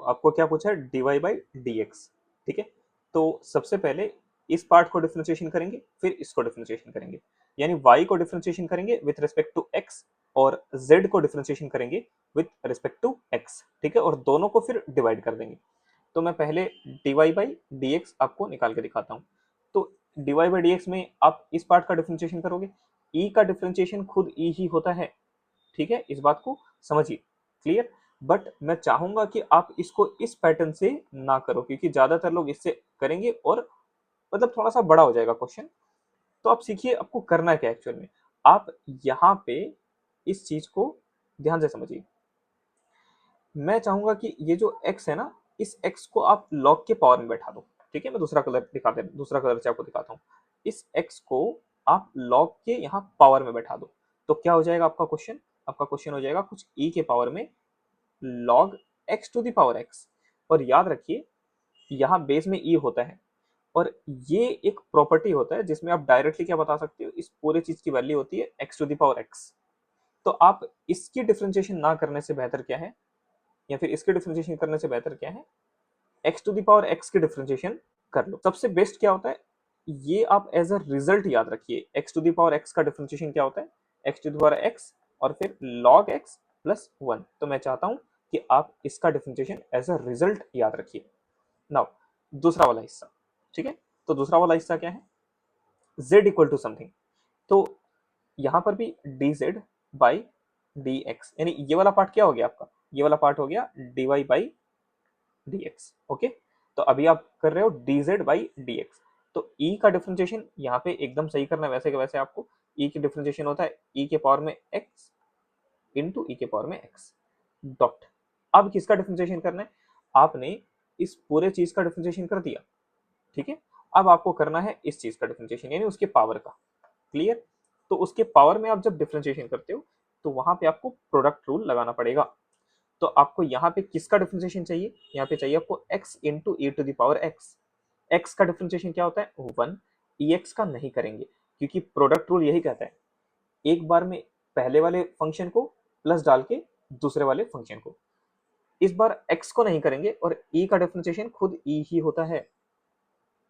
आपको क्या पूछा है, dy बाई dx। ठीक है, तो सबसे पहले इस पार्ट को डिफरेंशिएशन करेंगे, फिर इसको डिफरेंशिएशन करेंगे, यानी y को डिफरेंशिएशन करेंगे विथ रिस्पेक्ट टू x और z को डिफरेंशिएशन करेंगे विथ रिस्पेक्ट टू x। ठीक है, और दोनों को फिर डिवाइड कर देंगे। तो मैं पहले dy बाई dx आपको निकाल के दिखाता हूँ। तो dy बाई dx में आप इस पार्ट का डिफरेंशिएशन करोगे, e का डिफरेंशिएशन खुद e ही होता है। ठीक है, इस बात को समझिए, क्लियर। बट मैं चाहूंगा कि आप इसको इस पैटर्न से ना करो, क्योंकि ज्यादातर लोग इससे करेंगे और मतलब थोड़ा सा बड़ा हो जाएगा क्वेश्चन। तो आप सीखिए आपको करना है क्या एक्चुअल में। आप यहाँ पे इस चीज को ध्यान से समझिए। मैं चाहूंगा कि ये जो x है ना, इस x को आप log के पावर में बैठा दो। ठीक है, मैं दूसरा कलर से आपको दिखाता हूँ। इस x को आप log के यहाँ पावर में बैठा दो, तो क्या हो जाएगा आपका क्वेश्चन। आपका क्वेश्चन हो जाएगा कुछ e के पावर में log x to the power x। और याद रखिए यहाँ बेस में e होता है, और ये एक प्रॉपर्टी होता है जिसमें आप डायरेक्टली क्या बता सकते हो, इस पूरे चीज की वैल्यू होती है x to the power x। तो आप इसकी डिफरेंशिएशन ना करने से बेहतर क्या है, या फिर इसके डिफरेंशिएशन करने से बेहतर क्या है, x to the power x की डिफरेंशिएशन कर लो। सबसे बेस्ट क्या होता है, ये आप एज अ रिजल्ट याद रखिए। x to the power x का डिफरेंशिएशन क्या होता है, x to the power x और फिर log x प्लस 1। तो मैं चाहता हूं कि आप इसका डिफरेंशिएशन एज अ रिजल्ट याद रखिए। नाउ दूसरा वाला हिस्सा। ठीक है, तो दूसरा वाला हिस्सा क्या है, z इक्वल टू समथिंग। तो यहां पर भी dz बाई dx, यानी ये वाला पार्ट क्या हो गया आपका, ये वाला पार्ट हो गया dy बाई dx। ओके, तो अभी आप कर रहे हो dz बाई dx। तो e का डिफरेंशिएशन यहाँ पे एकदम सही करना है, वैसे के वैसे आपको e की डिफरेंशिएशन होता है e के पावर में x इंटू e के पावर में x डॉट। अब किसका डिफरेंशिएशन करना है, आपने इस पूरे चीज का डिफरेंशिएशन कर दिया। ठीक है, अब आपको करना है इस चीज का डिफरेंशिएशन, यानी उसके पावर का। क्लियर। तो उसके पावर में आप जब डिफरेंशिएशन करते हो तो वहां पे आपको प्रोडक्ट रूल लगाना पड़ेगा। तो आपको यहाँ पे किसका डिफरेंशिएशन चाहिए, यहाँ पे चाहिए आपको x into e to the power x। x का डिफरेंशिएशन क्या होता है 1, ex का नहीं करेंगे, क्योंकि प्रोडक्ट रूल यही कहता है एक बार में पहले वाले फंक्शन को प्लस डाल के दूसरे वाले फंक्शन को। इस बार x को नहीं करेंगे और e का डिफरेंशिएशन खुद e ही होता है।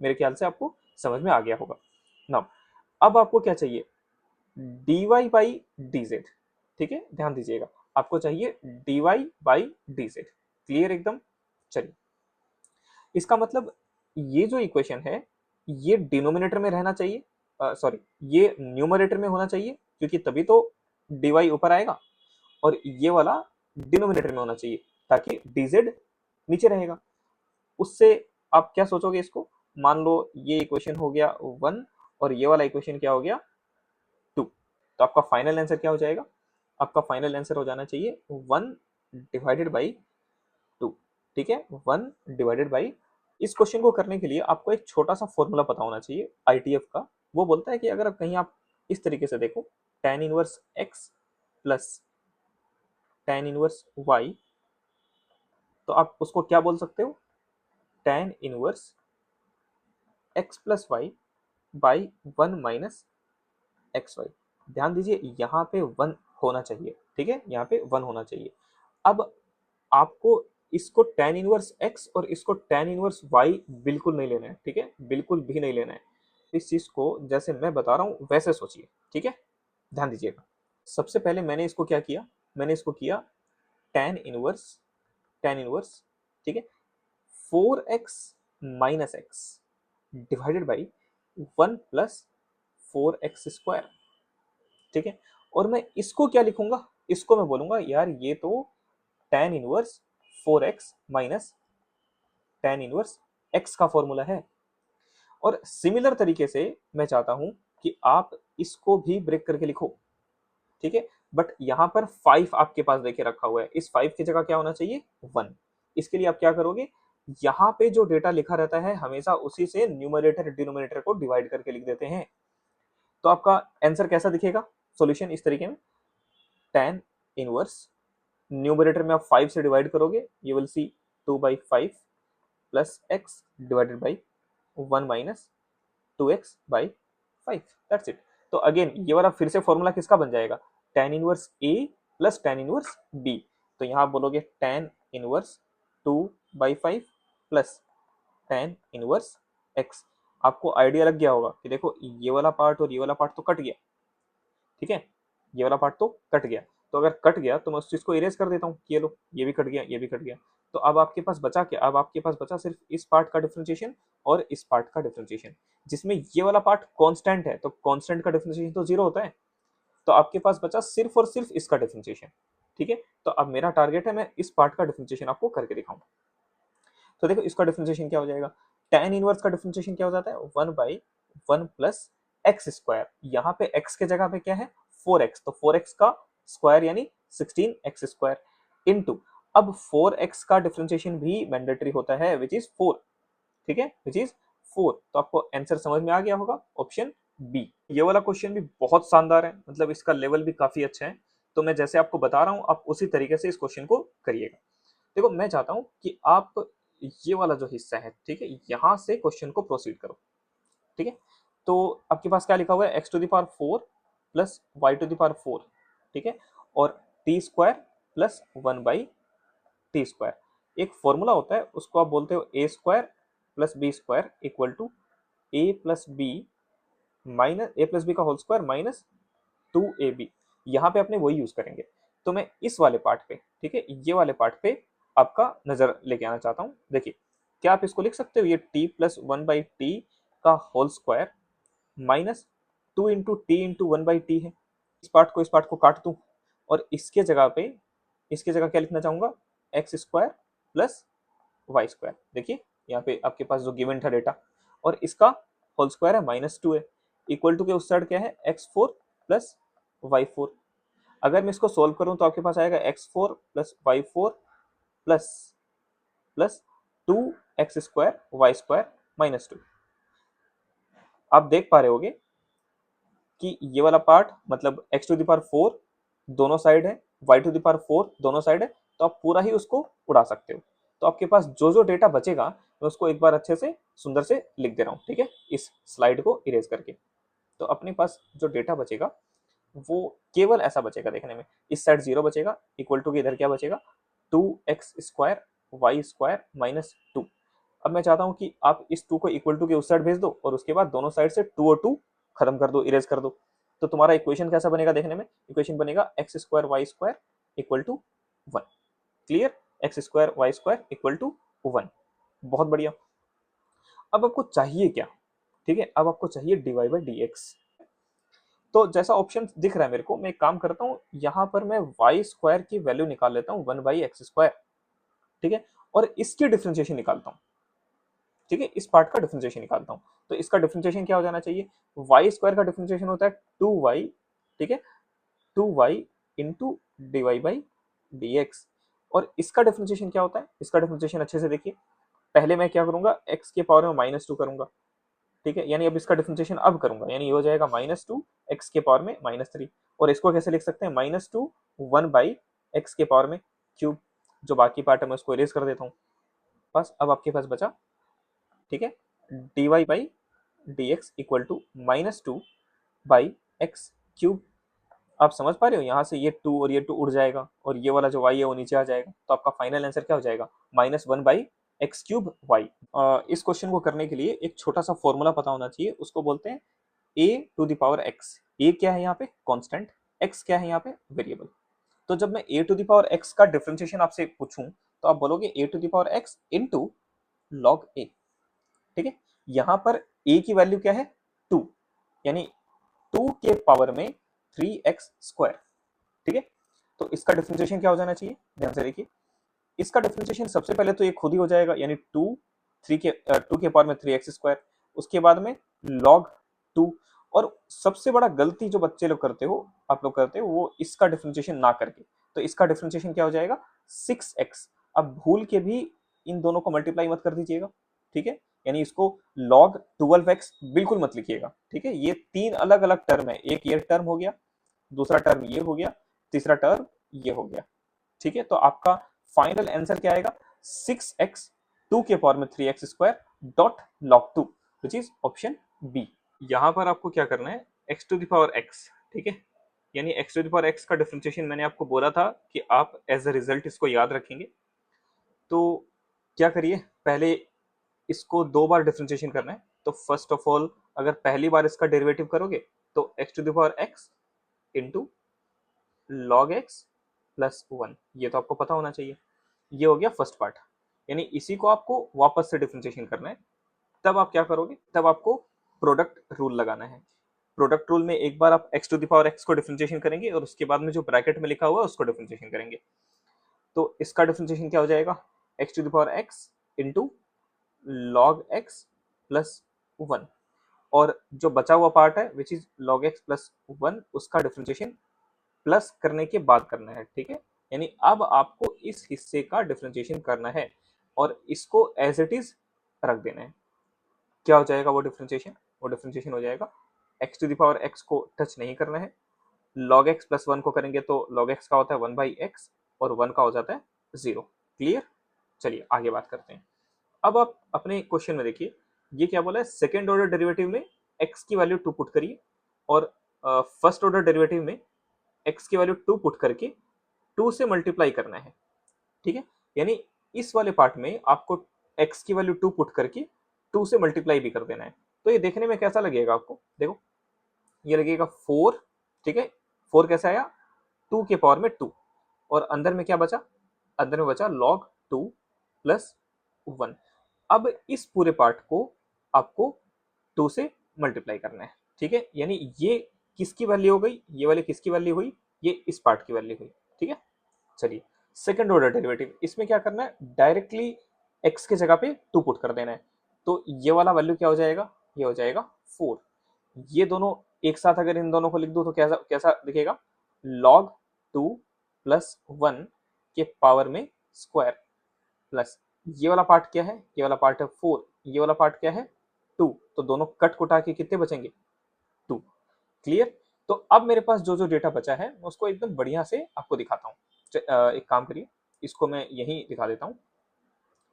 मेरे ख्याल से आपको समझ में आ गया होगा। नाउ अब आपको क्या चाहिए, dy बाई dz। ठीक है, ध्यान दीजिएगा, आपको चाहिए dy बाई dz। क्लियर एकदम। चलिए, इसका मतलब ये जो इक्वेशन है ये डिनोमिनेटर में रहना चाहिए, सॉरी ये न्यूमरेटर में होना चाहिए, क्योंकि तभी तो dy ऊपर आएगा, और ये वाला डिनोमिनेटर में होना चाहिए ताकि dz नीचे रहेगा। उससे आप क्या सोचोगे इसको, मान लो ये इक्वेशन हो गया 1 और ये वाला इक्वेशन क्या हो गया 2। तो आपका फाइनल आंसर क्या हो जाएगा, आपका फाइनल आंसर हो जाना चाहिए 1 डिवाइडेड बाई 2। ठीक है, 1 डिवाइडेड बाई। इस क्वेश्चन को करने के लिए आपको एक छोटा सा फॉर्मूला पता होना चाहिए आईटीएफ का। वो बोलता है कि अगर आप कहीं आप इस तरीके से देखो, tan inverse x plus tan inverse y, तो आप उसको क्या बोल सकते हो, tan inverse x plus y by 1 minus x y. ध्यान दीजिए यहाँ पे 1 होना चाहिए। ठीक है, यहाँ पे 1 होना चाहिए। अब आपको इसको tan इनवर्स x और इसको tan इनवर्स y बिल्कुल नहीं लेना है। ठीक है, बिल्कुल भी नहीं लेना है। इस चीज को जैसे मैं बता रहा हूँ वैसे सोचिए। ठीक है, ध्यान दीजिएगा। सबसे पहले मैंने इसको क्या किया, मैंने इसको किया tan इनवर्स। ठीक है, 4x minus x divided by 1 plus 4x²। ठीक है, और मैं इसको क्या लिखूंगा, इसको मैं बोलूंगा यार ये तो tan inverse 4x minus tan inverse x का फॉर्मूला है। और सिमिलर तरीके से मैं चाहता हूं कि आप इसको भी ब्रेक करके लिखो। ठीक है, बट यहां पर 5 आपके पास देखे रखा हुआ है, इस 5 की जगह क्या होना चाहिए 1। इसके लिए आप क्या करोगे, यहाँ पे जो डेटा लिखा रहता है हमेशा उसी से न्यूमरेटर डिनोमिनेटर को डिवाइड करके लिख देते हैं। तो आपका आंसर कैसा दिखेगा, सॉल्यूशन इस तरीके में, tan इनवर्स न्यूमरेटर में आप 5 से डिवाइड करोगे, you will see 2/5 plus x divided by 1 minus 2x/5। That's it. तो अगेन ये वाला फिर से फॉर्मूला किसका बन जाएगा, tan inverse a plus tan inverse b। तो यहाँ आप बोलोगे tan inverse 2 by 5 plus tan inverse x। आपको आइडिया लग गया होगा कि देखो ये वाला पार्ट और ये वाला पार्ट तो कट गया, ठीक है, ये वाला पार्ट तो कट गया। तो अगर कट गया तो मैं उस चीज को इरेज कर देता हूँ, ये लो ये भी कट गया, ये भी कट गया। तो अब आपके पास बचा क्या? अब आपके पास बचा सिर्फ इस पार्ट का डिफरेंशिएशन और इस पार्ट का डिफरेंशिएशन, जिसमें ये वाला पार्ट कांस्टेंट है, तो कांस्टेंट का डिफरेंशिएशन तो जीरो होता है। तो आपके पास बचा सिर्फ और सिर्फ इसका डिफरेंशिएशन, ठीक है। तो अब मेरा टारगेट है मैं इस पार्ट का डिफरेंशिएशन आपको करके दिखाऊं। तो देखो इसका डिफरेंशिएशन क्या हो जाएगा, tan इनवर्स का डिफरेंशिएशन क्या हो जाता है, 1/1 प्लस एक्स स्क्वायर। यहाँ पे x के जगह पे क्या है 4x, तो 4x का स्क्वायर यानी 16x² इनटू, अब 4x का डिफरेंशिएशन भी मैंडेटरी होता है विच इज 4, ठीक है, विच इज 4। तो आपको आंसर समझ में आ गया होगा, ऑप्शन बी। ये वाला क्वेश्चन भी बहुत शानदार है, मतलब इसका लेवल भी काफी अच्छा है। तो मैं जैसे आपको बता रहा हूँ आप उसी तरीके से इस क्वेश्चन को करिएगा। देखो मैं चाहता हूं कि आप ये वाला जो हिस्सा है, ठीक है, यहां से क्वेश्चन को प्रोसीड करो, ठीक है। तो आपके पास क्या लिखा हुआ है, एक्स टू द पावर 4 प्लस वाई टू द पावर 4, ठीक है, और टी स्क्वायर प्लस 1/t²। एक फॉर्मूला होता है उसको आप बोलते हो a square plus b square equal to a plus b minus a plus b का होल स्क्वायर माइनस 2ab। यहाँ पे अपने वही यूज करेंगे। तो मैं इस वाले पार्ट पे, ठीक है, ये वाले पार्ट पे आपका नजर लेके आना चाहता हूँ। देखिए क्या आप इसको लिख सकते हो, ये t प्लस 1/t का whole square minus 2 × t × 1/t है। इस पार्ट को काट दूं और इसके जगह क्या लिखना चाहूंगा, x square plus y square. देखिए यहाँ पे आपके पास जो गिवन था डेटा, और इसका होल स्क्वायर है -2 है, इक्वल टू के उस साइड क्या है x4 प्लस y4। अगर मैं इसको सोल्व करूं तो आपके पास आएगा x4 plus y4 plus plus 2x² y² -2। आप देख पा रहे होगे कि ये वाला पार्ट मतलब x टू द पावर 4 दोनों साइड है, y टू द पावर 4 दोनों साइड है, तो आप पूरा ही उसको उड़ा सकते हो। तो आपके पास जो जो डेटा बचेगा मैं उसको एक बार अच्छे से सुंदर से लिख दे रहा हूँ, ठीक है, इस स्लाइड को इरेज करके। तो अपने पास जो डेटा बचेगा वो केवल ऐसा बचेगा देखने में, इस साइड 0 बचेगा, इक्वल टू के इधर क्या बचेगा 2x² y² -2। अब मैं चाहता हूं कि आप इस 2 को इक्वल टू के उस साइड भेज दो और उसके बाद दोनों साइड से 2 और 2 खत्म कर दो, इरेज कर दो। तो तुम्हारा इक्वेशन कैसा बनेगा देखने में, इक्वेशन बनेगा x² y² equal to 1। Clear, x² y² equal to 1। बहुत बढ़िया। अब आपको चाहिए क्या, ठीक है, अब आपको चाहिए dy/dx। तो जैसा ऑप्शन दिख रहा है मेरे को, मैं एक काम करता हूँ, यहाँ पर मैं y² की वैल्यू निकाल लेता हूँ 1/x², ठीक है, और इसकी डिफरेंशिएशन निकालता हूँ, ठीक है, इस पार्ट का डिफरेंशिएशन निकालता हूँ। तो इसका डिफरेंशिएशन क्या हो जाना चाहिए, y² का डिफरेंशिएशन होता है 2y, ठीक है, 2y इंटू dy/dx। और इसका डिफरेंशिएशन क्या होता है, इसका डिफरेंशिएशन अच्छे से देखिए, पहले मैं क्या करूंगा, x के पावर में -2 करूंगा, ठीक है, यानी अब इसका डिफरेंशिएशन अब करूंगा, यानी ये हो जाएगा -2 x के पावर में -3। और इसको कैसे लिख सकते हैं, -2 1/x के पावर में क्यूब। जो बाकी पार्ट है मैं उसको इरेज कर देता हूँ। बस अब आपके पास बचा, ठीक है, dy/dx इक्वल टू -2/x³ आप समझ पा रहे हो, यहाँ से ये 2 और ये 2 उड़ जाएगा और ये वाला जो y है वो नीचे आ जाएगा। तो आपका फाइनल आंसर क्या हो जाएगा, -1/x³ y। इस क्वेश्चन को करने के लिए एक छोटा सा फॉर्मूला पता होना चाहिए, उसको बोलते हैं a to the power x। a क्या है यहाँ पे कांस्टेंट, x क्या है यहाँ पे वेरिएबल। तो जब मैं a to the power x का डिफरेंशिएशन आपसे पूछूं तो आप बोलोगे a to the power x into log a, ठीक है। यहाँ पर a की वैल्यू क्या है 2, यानी 2 के पावर में 3x², ठीक है। तो इसका डिफरेंशिएशन क्या हो जाना चाहिए, ध्यान से देखिए, इसका डिफरेंशिएशन सबसे पहले तो ये खुद ही हो जाएगा, यानी 2 के पावर में 3x², उसके बाद में log 2। और सबसे बड़ा गलती जो बच्चे लोग करते हो, आप लोग करते हो, वो इसका डिफरेंशिएशन ना करके, तो इसका डिफरेंशिएशन क्या हो जाएगा 6x। अब भूल के भी इन दोनों को मल्टीप्लाई मत कर दीजिएगा, ठीक है, यानी इसको log 12x बिल्कुल मत लिखिएगा, ठीक है। ये 3 अलग अलग टर्म है, एक ये टर्म हो गया, दूसरा टर्म ये हो गया, तीसरा टर्म ये हो गया, ठीक है। तो आपका फाइनल आंसर क्या आएगा, 6x 2 के पावर में 3x² dot log 2 which is option B. यहाँ पर आपको क्या करना है, x to the power x, ठीक है, यानी x to the power x का डिफरेंशिएशन मैंने आपको बोला था कि आप एज अ रिजल्ट इसको याद रखेंगे। तो क्या करिए, पहले इसको 2 बार डिफरेंशिएशन करना है। तो फर्स्ट ऑफ ऑल अगर पहली बार इसका डेरिवेटिव करोगे तो x⁴x into log x plus 1, ये तो आपको पता होना चाहिए। ये हो गया फर्स्ट पार्ट, यानी इसी को आपको वापस से डिफरेंशिएशन करना है। तब आप क्या करोगे, तब आपको प्रोडक्ट रूल लगाना है। प्रोडक्ट रूल में एक बार आप x⁴x को डिफरेंशिएशन करेंगे और उसके बाद में जो ब्रैकेट में लिखा हुआ है उसको डिफरेंशिएशन करेंगे। तो इसका डिफरेंशिएशन क्या हो जाएगा, x⁴x into log x plus 1, और जो बचा हुआ पार्ट है which is log x plus 1, उसका डिफरेंशिएशन प्लस करने के बाद करना है। ठीक है, यानी अब आपको इस हिस्से का डिफरेंशिएशन करना है और इसको एज इट इज रख देना है। क्या हो जाएगा वो डिफरेंशिएशन, वो डिफरेंशिएशन हो जाएगा x⁴x को टच नहीं करना है, log x प्लस 1 को करेंगे तो log x का होता है 1/x और 1 का हो जाता है 0। क्लियर, चलिए आगे बात करते हैं। अब आप अपने क्वेश्चन में देखिए, ये क्या बोला है, सेकेंड ऑर्डर डेरिवेटिव में x की वैल्यू 2 पुट करिए और फर्स्ट ऑर्डर डेरिवेटिव में x की वैल्यू 2 पुट करके 2 से मल्टीप्लाई करना है। ठीक है, यानी इस वाले पार्ट में आपको x की वैल्यू 2 पुट करके 2 से मल्टीप्लाई भी कर देना है। तो ये देखने में कैसा लगेगा आपको, देखो ये लगेगा 4। ठीक है, 4 कैसे आया, 2 के पावर में 2, और अंदर में क्या बचा, अंदर में बचा log 2 प्लस 1। अब इस पूरे पार्ट को आपको 2 से मल्टीप्लाई करना है। ठीक है, यानी ये किसकी वैल्यू हो गई, ये वाली किसकी वैल्यू हुई, ये इस पार्ट की वैल्यू हुई। ठीक है, चलिए सेकंड ऑर्डर डेरिवेटिव, इसमें क्या करना है, डायरेक्टली x के जगह पे 2 पुट कर देना है। तो ये वाला वैल्यू क्या हो जाएगा, ये हो जाएगा 4। ये दोनों एक साथ अगर इन दोनों को लिख दूं तो कैसा कैसा दिखेगा, log 2 प्लस 1 के पावर में स्क्वायर प्लस ये वाला पार्ट क्या है, ये वाला पार्ट है 4, ये वाला पार्ट क्या है 2, तो दोनों कट कुटा के कितने बचेंगे 2। क्लियर, तो अब मेरे पास जो जो डेटा बचा है मैं उसको एकदम बढ़िया से आपको दिखाता हूँ। एक काम करिए, इसको मैं यहीं दिखा देता हूँ।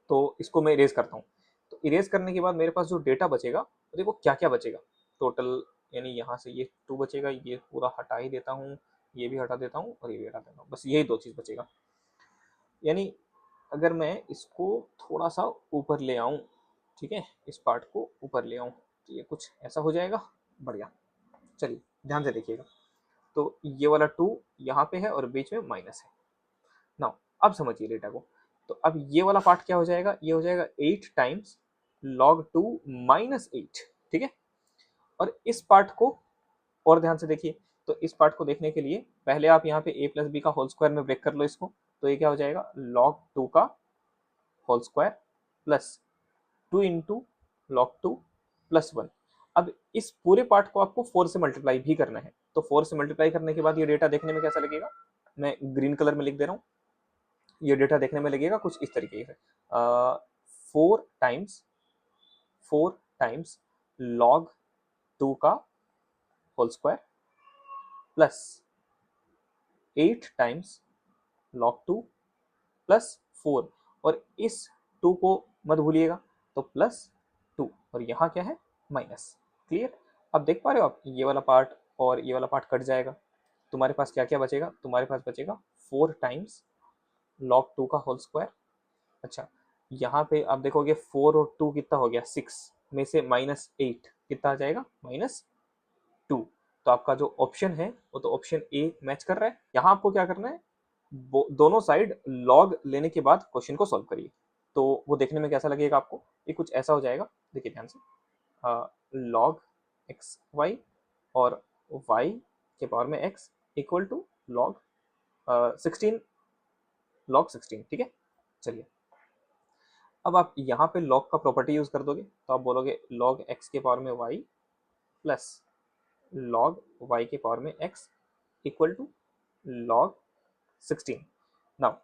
तो इसको मैं इरेज करता हूँ। तो इरेज करने के बाद मेरे पास जो डेटा बचेगा, तो देखो क्या क्या बचेगा टोटल, यानी यहाँ से ये 2 बचेगा, ये पूरा हटा ही देता हूँ, ये भी हटा देता हूँ और ये भी हटा देता हूँ, बस यही 2 चीज़ बचेगा। यानी अगर मैं इसको थोड़ा सा ऊपर ले आऊँ, ठीक है, इस पार्ट को ऊपर ले आऊँ तो ये कुछ ऐसा हो जाएगा, बढ़िया। चलिए ध्यान से देखिएगा, तो ये वाला 2 यहाँ पे है और बीच में माइनस है। नाउ अब समझिए डेटा को, तो अब ये वाला पार्ट क्या हो जाएगा, ये हो जाएगा 8 टाइम्स log 2 माइनस 8। ठीक है, और इस पार्ट को और ध्यान से देखिए, तो इस पार्ट को देखने के लिए पहले आप यहाँ पे a प्लस बी का होल स्क्वायर में ब्रेक कर लो इसको, तो ये क्या हो जाएगा log 2 का whole square plus 2 into log 2 plus 1। अब इस पूरे पार्ट को आपको 4 से मल्टीप्लाई भी करना है, तो 4 से मल्टीप्लाई करने के बाद ये डेटा देखने में कैसा लगेगा, मैं ग्रीन कलर में लिख दे रहा हूँ। ये डेटा देखने में लगेगा कुछ इस तरीके से, 4 टाइम्स log 2 का whole square plus 8 times log 2 plus 4, और इस 2 को मत भूलिएगा, तो प्लस 2 और यहाँ क्या है माइनस। क्लियर, अब देख पा रहे हो आप, ये वाला पार्ट और ये वाला पार्ट कट जाएगा, तुम्हारे पास क्या क्या बचेगा, तुम्हारे पास बचेगा 4 टाइम्स log 2 का होल स्क्वायर। अच्छा, यहाँ पे आप देखोगे 4 और 2 कितना हो गया 6, में से माइनस 8 कितना आ जाएगा -2। तो आपका जो ऑप्शन है वो तो ऑप्शन ए मैच कर रहा है। यहाँ आपको क्या करना है, दोनों साइड लॉग लेने के बाद क्वेश्चन को सॉल्व करिए, तो वो देखने में कैसा लगेगा आपको, ये कुछ ऐसा हो जाएगा। देखिए ध्यान से, लॉग एक्स वाई और वाई के पावर में x equal to log 16 log 16। ठीक है, चलिए अब आप यहाँ पे log का प्रॉपर्टी यूज कर दोगे, तो आप बोलोगे log x के पावर में y प्लस log y के पावर में x equal to log 16। Now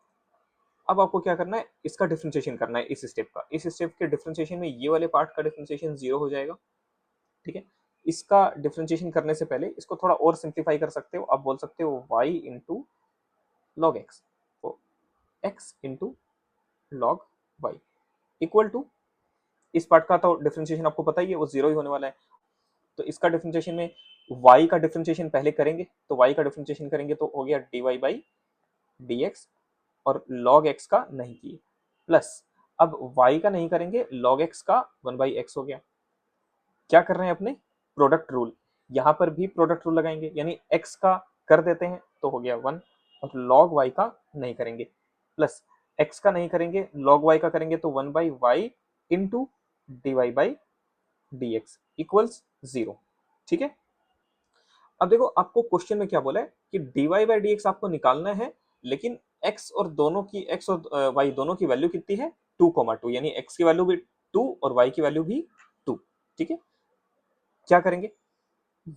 अब आपको क्या करना है, इसका डिफरेंशिएशन करना है इस स्टेप का। इस स्टेप के डिफरेंशिएशन में ये वाले पार्ट का डिफरेंशिएशन 0 हो जाएगा। ठीक है, इसका डिफरेंशिएशन करने से पहले इसको थोड़ा और सिंप्लीफाई कर सकते हो, आप बोल सकते हो y इंटू लॉग एक्स, तो x into log y equal to, इस पार्ट का तो डिफरेंशिएशन आपको पता ही है वो 0 ही होने वाला है। तो इसका डिफरेंशिएशन में y का डिफरेंशिएशन पहले करेंगे, तो y का डिफरेंशिएशन करेंगे तो हो गया dy बाई dx, और log x का नहीं किए, प्लस अब y का नहीं करेंगे, log x का 1/x हो गया। क्या कर रहे हैं अपने प्रोडक्ट रूल, यहाँ पर भी प्रोडक्ट रूल लगाएंगे, यानी x का कर देते हैं तो हो गया 1, और log y का नहीं करेंगे, प्लस x का नहीं करेंगे log y का करेंगे तो 1/y इंटू dy/dx इक्वल्स 0। ठीक है, अब देखो आपको क्वेश्चन में क्या बोला है कि dy/dx आपको निकालना है, लेकिन x और दोनों की x और y दोनों की वैल्यू कितनी है 2,2, यानी x की वैल्यू भी 2 और y की वैल्यू भी 2। ठीक है, क्या करेंगे,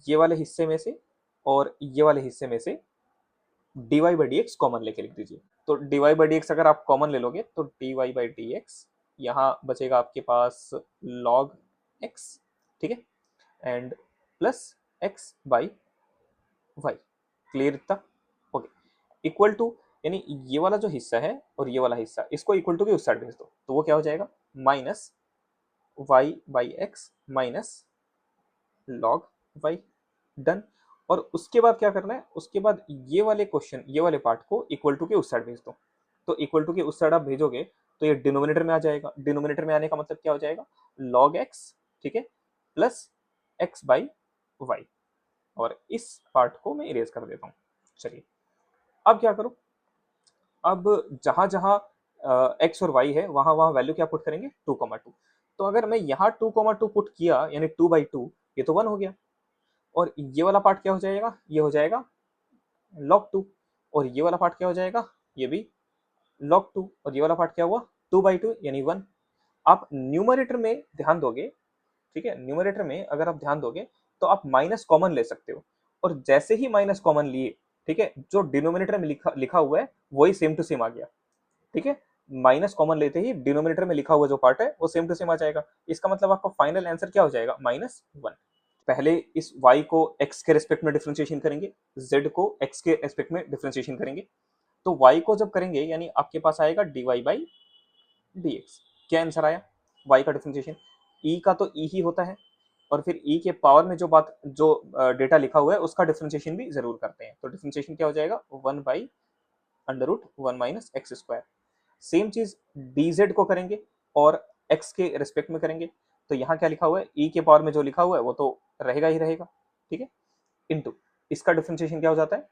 ये वाले हिस्से में से और ये वाले हिस्से में से dy/dx कॉमन लेके लिख दीजिए। तो dy/dx अगर आप कॉमन ले लोगे तो dy/dx यहाँ बचेगा आपके पास log x, ठीक है, and plus x by y. Clear इतना? ओके, इक्वल टू, यानी ये वाला जो हिस्सा है और ये वाला हिस्सा, इसको इक्वल टू के उस साइड भेज दो, तो वो क्या हो जाएगा minus y by x minus log y. Done. और उसके बाद क्या करना है, उसके बाद ये वाले क्वेश्चन, ये वाले पार्ट को इक्वल टू के उस साइड भेज दो। तो इक्वल टू के उस साइड आप भेजोगे तो ये डिनोमिनेटर में आ जाएगा। डिनोमिनेटर में आने का मतलब क्या हो जाएगा, लॉग एक्स, ठीक है, प्लस एक्स बाई वाई। और इस पार्ट को मैं इरेज कर देता हूँ। चलिए, अब क्या करूँ, अब जहां जहां एक्स और वाई है वहां वहां वैल्यू क्या पुट करेंगे 2,2। तो अगर मैं यहाँ 2,2 पुट किया, यानी 2/2, ये तो 1 हो गया। और ये वाला पार्ट क्या हो जाएगा, ये हो जाएगा log 2। और ये वाला पार्ट क्या हो जाएगा, ये भी log 2। और ये वाला पार्ट क्या हुआ 2/2 यानी 1। आप न्यूमरेटर में ध्यान दोगे, ठीक है, न्यूमरेटर में अगर आप ध्यान दोगे तो आप माइनस कॉमन ले सकते हो। और जैसे ही माइनस कॉमन लिए, ठीक है, जो डिनोमिनेटर में लिखा लिखा हुआ है वही सेम टू सेम आ गया। ठीक है, माइनस कॉमन लेते ही डिनोमिनेटर में लिखा हुआ जो पार्ट है वो सेम टू सेम आ जाएगा। इसका मतलब आपका फाइनल आंसर क्या हो जाएगा -1। पहले इस y को x के रेस्पेक्ट में डिफरेंशिएशन करेंगे, z को x के रेस्पेक्ट में डिफरेंशिएशन करेंगे। तो y को जब करेंगे यानी आपके पास आएगा dy/dx। क्या आंसर आया, y का डिफरेंशिएशन, e का तो e ही होता है, और फिर e के पावर में जो बात जो डेटा लिखा हुआ है उसका डिफरेंशिएशन भी जरूर करते हैं। तो डिफरेंशिएशन क्या हो जाएगा 1/√1 माइनस एक्स स्क्वायर। सेम चीज dz को करेंगे और x के रेस्पेक्ट में करेंगे। तो यहाँ क्या लिखा हुआ है, e के पावर में जो लिखा हुआ है वो तो रहेगा ही रहेगा, ठीक है, इनटू इसका डिफरेंशिएशन क्या हो जाता है,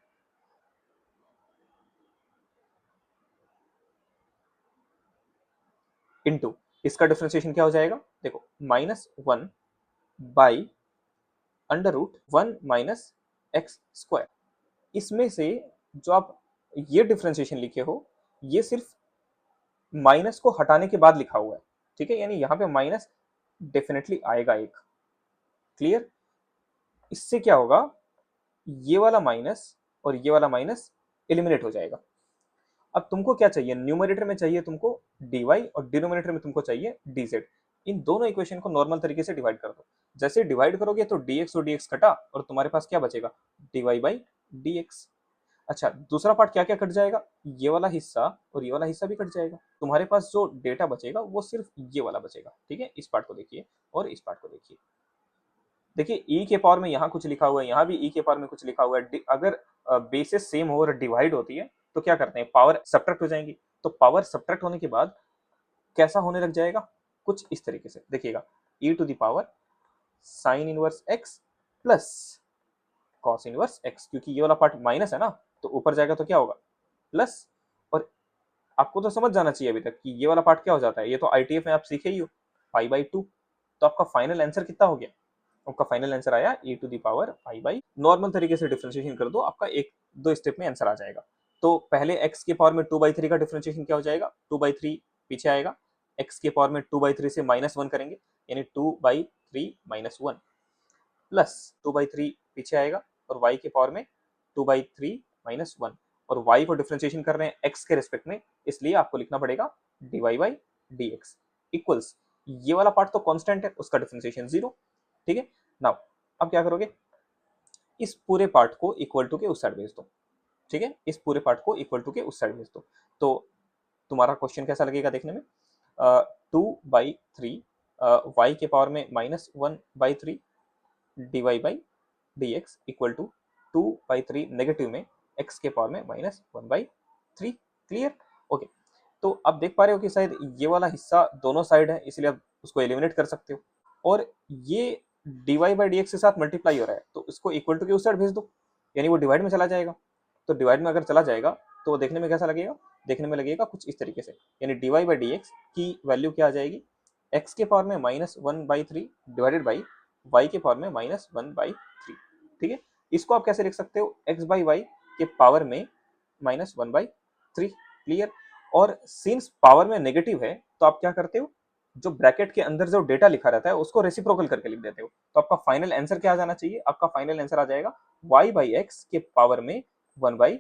इनटू इसका डिफरेंशिएशन क्या हो जाएगा, देखो -1/√1 माइनस एक्स स्क्वायर। इसमें से जो आप ये डिफरेंशिएशन लिखे हो, ये सिर्फ माइनस को हटाने के बाद लिखा हुआ है, ठीक है, यानी यहाँ पे माइनस डेफिनेटली आएगा एक। क्लियर? इससे क्या होगा, ये वाला माइनस और ये वाला माइनस एलिमिनेट हो जाएगा। अब तुमको क्या चाहिए, न्यूमरेटर में चाहिए तुमको dy और डिनोमिनेटर में तुमको चाहिए dz। इन दोनों इक्वेशन को नॉर्मल तरीके से डिवाइड कर दो। जैसे डिवाइड करोगे तो dx और dx कटा और तुम्हारे पास क्या बचेगा dy/dx। अच्छा, दूसरा पार्ट क्या क्या कट जाएगा, ये वाला हिस्सा और ये वाला हिस्सा भी कट जाएगा। तुम्हारे पास जो डेटा बचेगा वो सिर्फ ये वाला बचेगा। ठीक है, इस पार्ट को देखिए और इस पार्ट को देखिए। देखिए e के पावर में यहाँ कुछ लिखा हुआ है, यहाँ भी e के पावर में कुछ लिखा हुआ है। अगर बेसिस सेम हो और डिवाइड होती है तो क्या करते हैं, पावर सब्ट्रैक्ट हो जाएंगी। तो पावर सब्ट्रैक्ट होने के बाद कैसा होने लग जाएगा, कुछ इस तरीके से देखिएगा, e to the power sine inverse x plus cos inverse x, क्योंकि ये वाला पार्ट माइनस है ना, तो ऊपर जाएगा तो क्या होगा प्लस। और आपको तो समझ जाना चाहिए अभी तक कि ये वाला पार्ट क्या हो जाता है, ये तो ITF में आप सीखे ही हो, π/2। तो आपका फाइनल आंसर कितना हो गया, आपका फाइनल आंसर आया e to the power π/। Normal तरीके से डिफरेंशिएशन कर दो, आपका एक दो स्टेप में आंसर आ जाएगा। तो पहले x के पावर में 2/3 का डिफरेंशिएशन क्या हो जाएगा, 2/3 पीछे आएगा, x के पावर में 2/3 से -1 करेंगे, यानी 2/3 -1 प्लस 2/3 पीछे आएगा, और y के पावर में 2/3 -1। और y को डिफरेंशिएशन कर रहे हैं x के रेस्पेक्ट में, इसलिए आपको लिखना पड़ेगा dy/dx इक्वल्स, ये वाला पार्ट तो कांस्टेंट है, उसका डिफरेंशिएशन 0। ठीक है, नाउ अब क्या करोगे, इस पूरे पार्ट को इक्वल टू के उस साइड भेज दो। ठीक है, इस पूरे पार्ट को इक्वल टू के उस साइड भेज दो। तो तुम्हारा क्वेश्चन कैसा लगेगा देखने में, 2/3 y के पावर में -1/3 dy/dx इक्वल टू 2/3 नेगेटिव में x के पावर में -1/3। क्लियर? ओके, तो आप देख पा रहे हो कि शायद ये वाला हिस्सा दोनों साइड है, इसलिए आप उसको एलिमिनेट कर सकते हो। और ये dy बाई डी के साथ मल्टीप्लाई हो रहा है, तो इसको इक्वल टू के उस साइड भेज दो, यानी वो डिवाइड में चला जाएगा। तो डिवाइड में अगर चला जाएगा तो वो देखने में कैसा लगेगा, देखने में लगेगा कुछ इस तरीके से, यानी dy बाई डी की वैल्यू क्या आ जाएगी, x के पावर में -1/3 डिवाइडेड बाई y के पावर में -1/3। ठीक है, इसको आप कैसे लिख सकते हो, x बाई वाई के पावर में -1/3। क्लियर। और सिंस पावर में नेगेटिव है तो आप क्या करते हो, जो ब्रैकेट के अंदर जो डेटा लिखा रहता है उसको रेसिप्रोकल करके लिख देते हो। तो आपका फाइनल आंसर क्या आ जाना चाहिए, आपका फाइनल आंसर आ जाएगा y बाई एक्स के पावर में 1/3।